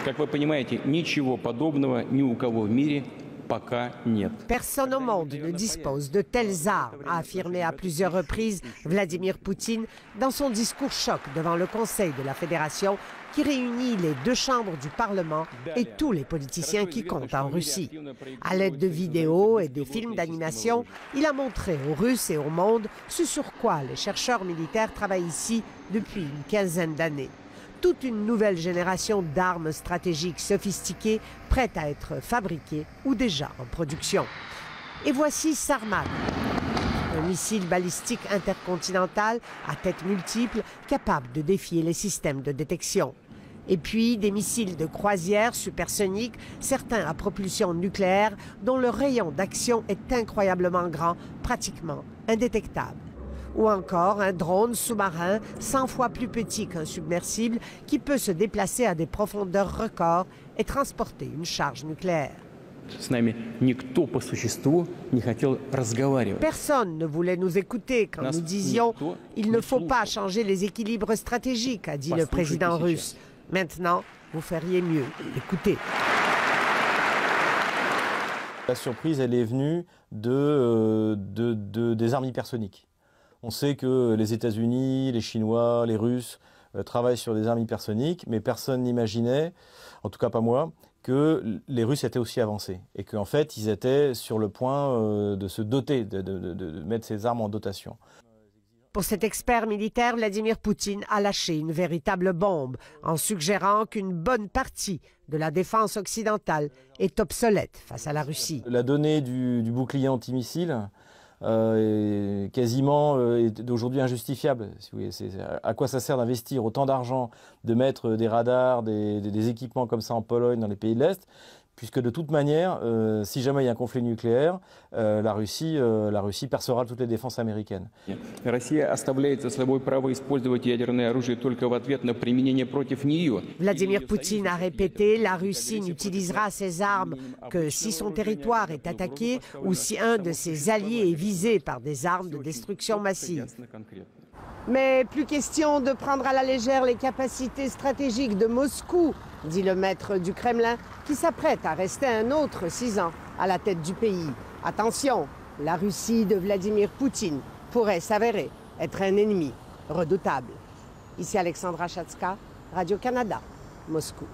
Как вы понимаете, ничего подобного ни у кого в мире пока нет. Personne au monde ne dispose de telles armes, a affirmé à plusieurs reprises Vladimir Poutine dans son discours choc devant le Conseil de la Fédération qui réunit les deux chambres du Parlement et tous les politiciens qui comptent en Russie. À l'aide de vidéos et de films d'animation, il a montré aux Russes et au monde ce sur quoi les chercheurs militaires travaillent ici depuis une quinzaine d'années. Toute une nouvelle génération d'armes stratégiques sophistiquées prêtes à être fabriquées ou déjà en production. Et voici Sarmat, un missile balistique intercontinental à tête multiple capable de défier les systèmes de détection. Et puis des missiles de croisière supersoniques, certains à propulsion nucléaire, dont le rayon d'action est incroyablement grand, pratiquement indétectable. Ou encore un drone sous-marin 100 fois plus petit qu'un submersible qui peut se déplacer à des profondeurs records et transporter une charge nucléaire. Personne ne voulait nous écouter quand nous disions « Il ne faut pas changer les équilibres stratégiques », a dit le président russe. Maintenant, vous feriez mieux. Écoutez. La surprise, elle est venue des armes hypersoniques. On sait que les États-Unis, les Chinois, les Russes travaillent sur des armes hypersoniques, mais personne n'imaginait, en tout cas pas moi, que les Russes étaient aussi avancés et qu'en fait ils étaient sur le point de se doter, de mettre ces armes en dotation. Pour cet expert militaire, Vladimir Poutine a lâché une véritable bombe en suggérant qu'une bonne partie de la défense occidentale est obsolète face à la Russie. La donnée du bouclier antimissile est quasiment aujourd'hui injustifiable. Si vous voulez, à quoi ça sert d'investir autant d'argent, de mettre des radars, des équipements comme ça en Pologne, dans les pays de l'Est, puisque de toute manière, si jamais il y a un conflit nucléaire, la Russie percera toutes les défenses américaines. Vladimir Poutine a répété, la Russie n'utilisera ses armes que si son territoire est attaqué ou si un de ses alliés est visé par des armes de destruction massive. Mais plus question de prendre à la légère les capacités stratégiques de Moscou, dit le maître du Kremlin, qui s'apprête à rester un autre 6 ans à la tête du pays. Attention, la Russie de Vladimir Poutine pourrait s'avérer être un ennemi redoutable. Ici Alexandra Chatska, Radio-Canada, Moscou.